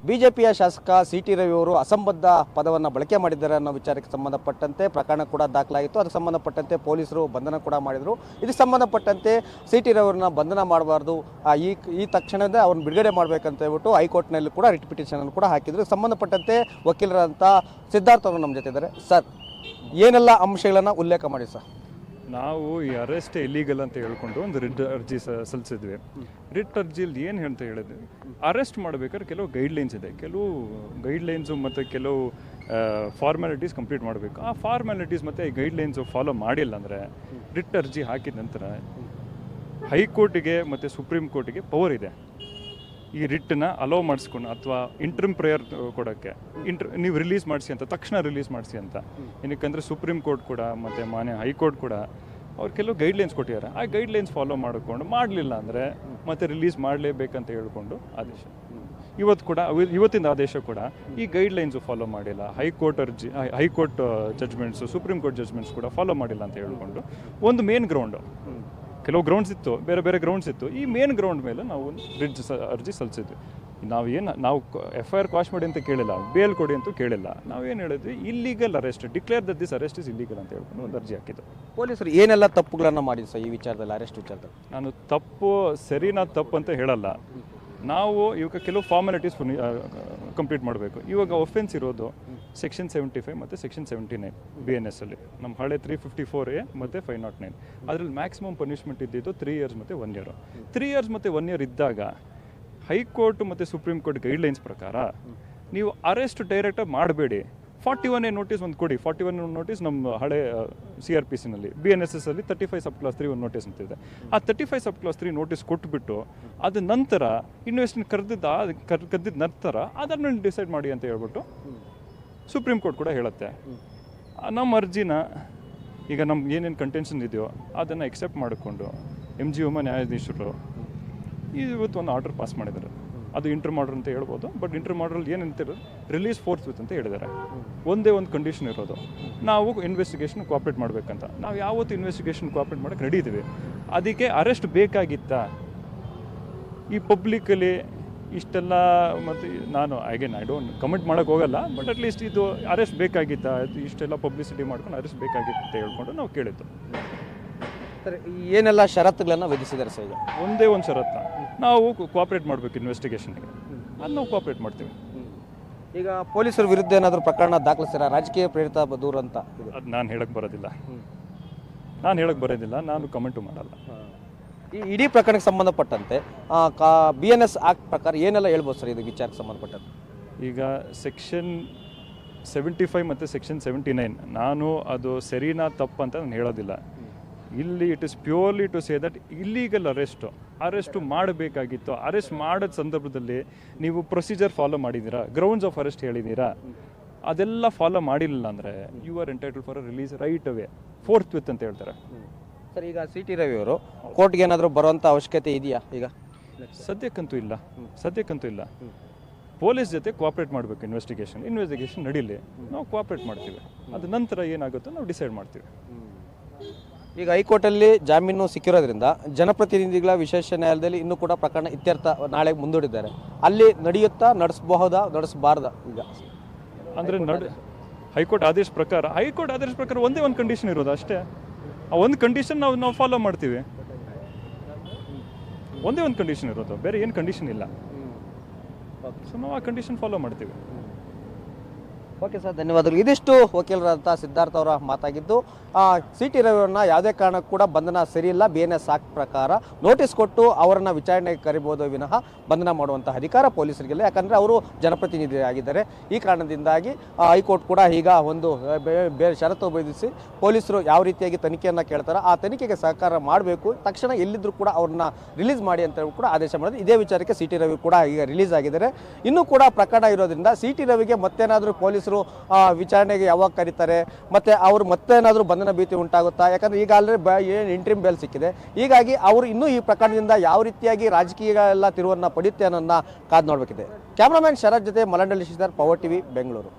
ಬಿಜೆಪಿಯ ಶಾಸಕ ಸಿ.ಟಿ. ರವಿ ಅವರು ಅಸಂಬದ್ಧ ಪದವನ್ನು ಬಳಕೆ ಮಾಡಿದ್ದಾರೆ ಅನ್ನೋ ವಿಚಾರಕ್ಕೆ ಸಂಬಂಧಪಟ್ಟಂತೆ ಪ್ರಕರಣ ಕೂಡ ದಾಖಲಾಗಿತ್ತು. ಅದಕ್ಕೆ ಸಂಬಂಧಪಟ್ಟಂತೆ ಪೊಲೀಸರು ಬಂಧನ ಕೂಡ ಮಾಡಿದರು. ಇದಕ್ಕೆ ಸಂಬಂಧಪಟ್ಟಂತೆ ಸಿ.ಟಿ. ರವಿ ಅವರನ್ನ ಬಂಧನ ಮಾಡಬಾರ್ದು, ಈ ತಕ್ಷಣವೇ ಅವ್ರನ್ನ ಬಿಡುಗಡೆ ಮಾಡಬೇಕಂತ ಹೇಳ್ಬಿಟ್ಟು ಹೈಕೋರ್ಟ್ನಲ್ಲಿ ಕೂಡ ರಿಟ್ ಪಿಟಿಷನ್ ಕೂಡ ಹಾಕಿದ್ರು. ಸಂಬಂಧಪಟ್ಟಂತೆ ವಕೀಲರಂತ ಸಿದ್ಧಾರ್ಥ ಅವರು ನಮ್ಮ ಜೊತೆ ಇದ್ದಾರೆ. ಸರ್, ಏನೆಲ್ಲ ಅಂಶಗಳನ್ನು ಉಲ್ಲೇಖ ಮಾಡಿ ಸರ್? ನಾವು ಈ ಅರೆಸ್ಟ್ ಇಲ್ಲೀಗಲ್ ಅಂತ ಹೇಳ್ಕೊಂಡು ಒಂದು ರಿಟ್ ಅರ್ಜಿ ಸಲ್ಲಿಸಿದ್ವಿ. ರಿಟ್ ಅರ್ಜಿಯಲ್ಲಿ ಏನು ಅಂತ ಹೇಳಿದ್ವಿ, ಅರೆಸ್ಟ್ ಮಾಡಬೇಕಾದ್ರೆ ಕೆಲವು ಗೈಡ್ಲೈನ್ಸ್ ಇದೆ, ಕೆಲವು ಗೈಡ್ಲೈನ್ಸು ಮತ್ತು ಕೆಲವು ಫಾರ್ಮ್ಯಾಲಿಟೀಸ್ ಕಂಪ್ಲೀಟ್ ಮಾಡಬೇಕು. ಆ ಫಾರ್ಮ್ಯಾಲಿಟೀಸ್ ಮತ್ತು ಈ ಗೈಡ್ಲೈನ್ಸು ಫಾಲೋ ಮಾಡಿಲ್ಲ ಅಂದರೆ ರಿಟ್ ಅರ್ಜಿ ಹಾಕಿದ ನಂತರ ಹೈಕೋರ್ಟಿಗೆ ಮತ್ತು ಸುಪ್ರೀಂ ಕೋರ್ಟಿಗೆ ಪವರ್ ಇದೆ ಈ ರಿಟ್ಟನ್ನ ಅಲೋ ಮಾಡಿಸ್ಕೊಂಡು ಅಥವಾ ಇಂಟ್ರಿಮ್ ಪ್ರೇಯರ್ ಕೊಡೋಕ್ಕೆ ನೀವು ರಿಲೀಸ್ ಮಾಡಿಸಿ ಅಂತ, ತಕ್ಷಣ ರಿಲೀಸ್ ಮಾಡಿಸಿ ಅಂತ. ಏನಕ್ಕಂದರೆ ಸುಪ್ರೀಂ ಕೋರ್ಟ್ ಕೂಡ ಮತ್ತು ಮಾನ್ಯ ಹೈಕೋರ್ಟ್ ಕೂಡ ಅವ್ರು ಕೆಲವು ಗೈಡ್ಲೈನ್ಸ್ ಕೊಟ್ಟಿದ್ದಾರೆ. ಆ ಗೈಡ್ಲೈನ್ಸ್ ಫಾಲೋ ಮಾಡಿಕೊಂಡು ಮಾಡಲಿಲ್ಲ ಅಂದರೆ ಮತ್ತೆ ರಿಲೀಸ್ ಮಾಡಲೇಬೇಕಂತ ಹೇಳ್ಕೊಂಡು ಆದೇಶ. ಇವತ್ತಿನ ಆದೇಶ ಕೂಡ ಈ ಗೈಡ್ಲೈನ್ಸು ಫಾಲೋ ಮಾಡಿಲ್ಲ, ಹೈಕೋರ್ಟ್ ಜಡ್ಜ್ಮೆಂಟ್ಸು, ಸುಪ್ರೀಂ ಕೋರ್ಟ್ ಜಡ್ಜ್ಮೆಂಟ್ಸ್ ಕೂಡ ಫಾಲೋ ಮಾಡಿಲ್ಲ ಅಂತ ಹೇಳ್ಕೊಂಡು ಒಂದು ಮೇನ್ ಗ್ರೌಂಡು, ಕೆಲವು ಗ್ರೌಂಡ್ಸ್ ಇತ್ತು, ಬೇರೆ ಬೇರೆ ಗ್ರೌಂಡ್ಸ್ ಇತ್ತು. ಈ ಮೇನ್ ಗ್ರೌಂಡ್ ಮೇಲೆ ನಾವು ಒಂದು ರಿಟ್ ಅರ್ಜಿ ಸಲ್ಲಿಸಿದ್ವಿ. ನಾವು FIR ಕ್ವಾಶ್ ಮಾಡಿ ಅಂತ ಕೇಳಿಲ್ಲ, ಬೇಲ್ ಕೊಡಿ ಅಂತೂ ಕೇಳಿಲ್ಲ. ನಾವೇನು ಹೇಳಿದ್ವಿ, illegal arrest, declare that this arrest is illegal ಅಂತ ಹೇಳ್ಕೊಂಡು ಒಂದು ಅರ್ಜಿ ಹಾಕಿದ್ದು. ಪೊಲೀಸರು ಏನೆಲ್ಲ ತಪ್ಪುಗಳನ್ನು ಮಾಡಿದ್ರು ಸರ್ ಈ ವಿಚಾರದಲ್ಲಿ, ಅರೆಸ್ಟ್ ವಿಚಾರದಲ್ಲಿ? ನಾನು ಸರಿನಾ ತಪ್ಪು ಅಂತ ಹೇಳಲ್ಲ. ನಾವು ಇವಾಗ ಕೆಲವು ಫಾರ್ಮಾಲಿಟೀಸ್ ಕಂಪ್ಲೀಟ್ ಮಾಡಬೇಕು. ಇವಾಗ ಒಫೆನ್ಸ್ ಇರೋದು ಸೆಕ್ಷನ್ 75 ಮತ್ತು ಸೆಕ್ಷನ್ 79 BNS ಅಲ್ಲಿ, ನಮ್ಮ ಹಳೆ 354A ಮತ್ತು 509. ಅದರಲ್ಲಿ ಮ್ಯಾಕ್ಸಿಮಮ್ ಪನಿಷ್ಮೆಂಟ್ ಇದ್ದಿದ್ದು 3 years ಮತ್ತು 1 year. 3 years ಮತ್ತು 1 year ಇದ್ದಾಗ ಹೈಕೋರ್ಟ್ ಮತ್ತು ಸುಪ್ರೀಂ ಕೋರ್ಟ್ ಗೈಡ್ಲೈನ್ಸ್ ಪ್ರಕಾರ ನೀವು ಅರೆಸ್ಟ್ ಡೈರೆಕ್ಟಾಗಿ ಮಾಡಬೇಡಿ, 41A ನೋಟಿಸ್ ಒಂದು ಕೊಡಿ. 41A ನೋಟಿಸ್ ನಮ್ಮ ಹಳೆ CRPCನಲ್ಲಿ, BNSS ಅಲ್ಲಿ 35 ಸಬ್ ಕ್ಲಾಸ್ 3 ಒಂದು ನೋಟಿಸ್ ಅಂತಿದೆ. ಆ 35 ಸಬ್ ಕ್ಲಾಸ್ 3 ನೋಟಿಸ್ ಕೊಟ್ಬಿಟ್ಟು ಅದ ನಂತರ ಇನ್ವೆಸ್ಟಿಗೇಷನ್ ಕರೆದಿದ್ದ ನಂತರ ಅದನ್ನು ಡಿಸೈಡ್ ಮಾಡಿ ಅಂತ ಹೇಳ್ಬಿಟ್ಟು ಸುಪ್ರೀಂ ಕೋರ್ಟ್ ಕೂಡ ಹೇಳುತ್ತೆ. ನಮ್ಮ ಅರ್ಜಿನ ಈಗ ನಮ್ಗೆ ಏನೇನು ಕಂಟೆನ್ಷನ್ ಇದೆಯೋ ಅದನ್ನು ಎಕ್ಸೆಪ್ಟ್ ಮಾಡಿಕೊಂಡು MG ಉಮಾ ನ್ಯಾಯಾಧೀಶರು ಇವತ್ತು ಒಂದು ಆರ್ಡರ್ ಪಾಸ್ ಮಾಡಿದ್ದಾರೆ. ಅದು ಇಂಟರ್ಮ್ ಆರ್ಡರ್ ಅಂತ ಹೇಳ್ಬೋದು, ಬಟ್ ಇಂಟರ್ಮ್ ಆರ್ಡ್ರಲ್ಲಿ ಏನಂತಾರೆ, ರಿಲೀಸ್ ಫೋರ್ತ್ ಅಂತ ಹೇಳಿದ್ದಾರೆ. ಒಂದೇ ಒಂದು ಕಂಡೀಷನ್ ಇರೋದು, ನಾವು ಇನ್ವೆಸ್ಟಿಗೇಷನ್ ಕೋಆಪ್ರೇಟ್ ಮಾಡಬೇಕಂತ. ನಾವು ಯಾವತ್ತು ಇನ್ವೆಸ್ಟಿಗೇಷನ್ ಕೋಆಪ್ರೇಟ್ ಮಾಡೋಕ್ಕೆ ರೆಡಿ ಇದ್ದೀವಿ. ಅದಕ್ಕೆ ಅರೆಸ್ಟ್ ಬೇಕಾಗಿತ್ತಾ ಈ ಪಬ್ಲಿಕಲ್ಲಿ ಇಷ್ಟೆಲ್ಲ? ಮತ್ತು ನಾನು ಐ ಡೋಂಟ್ ಕಮೆಂಟ್ ಮಾಡೋಕ್ಕೆ ಹೋಗಲ್ಲ, ಬಟ್ ಅಟ್ಲೀಸ್ಟ್ ಇದು ಅರೆಸ್ಟ್ ಬೇಕಾಗಿತ್ತಾ, ಇಷ್ಟೆಲ್ಲ ಪಬ್ಲಿಸಿಟಿ ಮಾಡ್ಕೊಂಡು ಅರೆಸ್ಟ್ ಬೇಕಾಗಿತ್ತು ಅಂತ ಹೇಳ್ಕೊಂಡು ನಾವು ಕೇಳಿದ್ದು. ಸರ್, ಏನೆಲ್ಲ ಷರತ್ತುಗಳನ್ನು ವಿಧಿಸಿದ್ದಾರೆ ಸರ್? ಈಗ ಒಂದೇ ಒಂದು ಷರತ್ತು, ನಾವು ಕೋಆಪ್ರೇಟ್ ಮಾಡಬೇಕು ಇನ್ವೆಸ್ಟಿಗೇಷನ್ಗೆ. ಅದು ನಾವು ಕೋಆಪ್ರೇಟ್ ಮಾಡ್ತೀವಿ. ಈಗ ಪೊಲೀಸರ ವಿರುದ್ಧ ಏನಾದರೂ ಪ್ರಕರಣ ದಾಖಲಿಸ್ತಾರ, ರಾಜಕೀಯ ಪ್ರೇರಿತ ದೂರು ಅಂತ? ಅದು ನಾನು ಹೇಳಕ್ಕೆ ಬರೋದಿಲ್ಲ, ನಾನು ಕಮೆಂಟು ಮಾಡಲ್ಲ. ಈ ಇಡೀ ಪ್ರಕರಣಕ್ಕೆ ಸಂಬಂಧಪಟ್ಟಂತೆ BNS ಆಕ್ಟ್ ಪ್ರಕಾರ ಏನೆಲ್ಲ ಹೇಳ್ಬೋದು ಸರ್ ಇದು ವಿಚಾರಕ್ಕೆ ಸಂಬಂಧಪಟ್ಟಂತೆ? ಈಗ ಸೆಕ್ಷನ್ 75 ಮತ್ತು ಸೆಕ್ಷನ್ 79 ನಾನು ಅದು ಸರಿನಾ ತಪ್ಪು ಅಂತ ನಾನು ಹೇಳೋದಿಲ್ಲ. ಇಲ್ಲಿ it is purely to say that illegal arrest ಮಾಡಬೇಕಾಗಿತ್ತು. ಅರೆಸ್ಟ್ ಮಾಡೋದ ಸಂದರ್ಭದಲ್ಲಿ ನೀವು ಪ್ರೊಸೀಜರ್ ಫಾಲೋ ಮಾಡಿದ್ದೀರಾ, ಗ್ರೌಂಡ್ಸ್ ಆಫ್ ಅರೆಸ್ಟ್ ಹೇಳಿದ್ದೀರಾ, ಅದೆಲ್ಲ ಫಾಲೋ ಮಾಡಿಲ್ಲ ಅಂದರೆ you are entitle for a release right away, forthwith ಅಂತ ಹೇಳ್ತಾರೆ. ಸರ್, ಈಗ ಸಿ.ಟಿ. ರವಿ ಅವರು ಕೋರ್ಟ್ಗೆ ಏನಾದರೂ ಬರುವಂಥ ಅವಶ್ಯಕತೆ ಇದೆಯಾ? ಈಗ ಸದ್ಯಕ್ಕಂತೂ ಇಲ್ಲ. ಪೊಲೀಸ್ ಜೊತೆ ಕೋಆಪ್ರೇಟ್ ಮಾಡಬೇಕು. ಇನ್ವೆಸ್ಟಿಗೇಷನ್ ನಡೀಲಿ, ನಾವು ಕೋಆಪ್ರೇಟ್ ಮಾಡ್ತೀವಿ. ಅದು ನಂತರ ಏನಾಗುತ್ತೋ ನಾವು ಡಿಸೈಡ್ ಮಾಡ್ತೀವಿ. ಈಗ ಹೈಕೋರ್ಟಲ್ಲಿ ಜಾಮೀನು ಸಿಕ್ಕಿರೋದ್ರಿಂದ ಜನಪ್ರತಿನಿಧಿಗಳ ವಿಶೇಷ ನ್ಯಾಯಾಲಯದಲ್ಲಿ ಇನ್ನೂ ಕೂಡ ಪ್ರಕರಣ ಇತ್ಯರ್ಥ ನಾಳೆ ಮುಂದೂಡಿದ್ದಾರೆ. ಅಲ್ಲಿ ನಡೆಸಬಾರ್ದಾ? ಈಗ ಅಂದರೆ ಹೈಕೋರ್ಟ್ ಆದೇಶ ಪ್ರಕಾರ ಒಂದೇ ಒಂದು ಕಂಡೀಷನ್ ಇರೋದು ಅಷ್ಟೇ. ಆ ಒಂದು ಕಂಡೀಷನ್ ನಾವು ಫಾಲೋ ಮಾಡ್ತೀವಿ. ಒಂದೇ ಒಂದು ಕಂಡೀಷನ್ ಇರೋದು, ಬೇರೆ ಏನು ಕಂಡೀಷನ್ ಇಲ್ಲ. ಸೊ ನಾವು ಆ ಕಂಡೀಷನ್ ಫಾಲೋ ಮಾಡ್ತೀವಿ. ಓಕೆ ಸರ್, ಧನ್ಯವಾದಗಳು. ಇದಿಷ್ಟು ವಕೀಲರಾದಂಥ ಸಿದ್ಧಾರ್ಥ ಅವರ ಮಾತಾಗಿದ್ದು. ಸಿ.ಟಿ. ರವಿಯವ್ರನ್ನ ಯಾವುದೇ ಕಾರಣಕ್ಕೂ ಕೂಡ ಬಂಧನ ಸರಿಯಿಲ್ಲ. BNS ಆಕ್ಟ್ ಪ್ರಕಾರ ನೋಟಿಸ್ ಕೊಟ್ಟು ಅವರನ್ನು ವಿಚಾರಣೆಗೆ ಕರಿಬೋದು ವಿನಃ ಬಂಧನ ಮಾಡುವಂಥ ಅಧಿಕಾರ ಪೊಲೀಸರಿಗಿಲ್ಲ. ಯಾಕಂದರೆ ಅವರು ಜನಪ್ರತಿನಿಧಿಯಾಗಿದ್ದಾರೆ. ಈ ಕಾರಣದಿಂದಾಗಿ ಹೈಕೋರ್ಟ್ ಕೂಡ ಈಗ ಒಂದು ಬೇರೆ ಷರತ್ತು ವಿಧಿಸಿ ಪೊಲೀಸರು ಯಾವ ರೀತಿಯಾಗಿ ತನಿಖೆಯನ್ನು ಕೇಳ್ತಾರೋ ಆ ತನಿಖೆಗೆ ಸಹಕಾರ ಮಾಡಬೇಕು, ತಕ್ಷಣ ಎಲ್ಲಿದ್ದರೂ ಕೂಡ ಅವ್ರನ್ನ ರಿಲೀಸ್ ಮಾಡಿ ಅಂತ ಕೂಡ ಆದೇಶ ಮಾಡಿದ್ರು. ಇದೇ ವಿಚಾರಕ್ಕೆ ಸಿ.ಟಿ. ರವಿ ಕೂಡ ಈಗ ರಿಲೀಸ್ ಆಗಿದ್ದಾರೆ. ಇನ್ನೂ ಕೂಡ ಪ್ರಕರಣ ಇರೋದ್ರಿಂದ ಸಿ.ಟಿ. ರವಿಗೆ ಮತ್ತೇನಾದರೂ ಪೊಲೀಸರು ವಿಚಾರಣೆಗೆ ಯಾವಾಗ ಕರೀತಾರೆ, ಮತ್ತು ಅವರು ಮತ್ತೇನಾದರೂ ಬಂಧನ ಭೀತಿ ಉಂಟಾಗುತ್ತಾ? ಯಾಕಂದರೆ ಈಗ ಆಲ್ರೆಡಿ ಇಂಟ್ರಿಮ್ ಬೇಲ್ ಸಿಕ್ಕಿದೆ. ಹೀಗಾಗಿ ಅವರು ಇನ್ನೂ ಈ ಪ್ರಕರಣದಿಂದ ಯಾವ ರೀತಿಯಾಗಿ ರಾಜಕೀಯ ಎಲ್ಲ ತಿರುವನ್ನು ಪಡೆಯುತ್ತೆ ಅನ್ನೋದನ್ನ ಕಾದು ನೋಡಬೇಕಿದೆ. ಕ್ಯಾಮ್ರಾಮನ್ ಶರತ್ ಜೊತೆ ಮಲಂಡಳ್ಳಿ ಶ್ರೀಧರ್, ಪವರ್ ಟಿವಿ, ಬೆಂಗಳೂರು.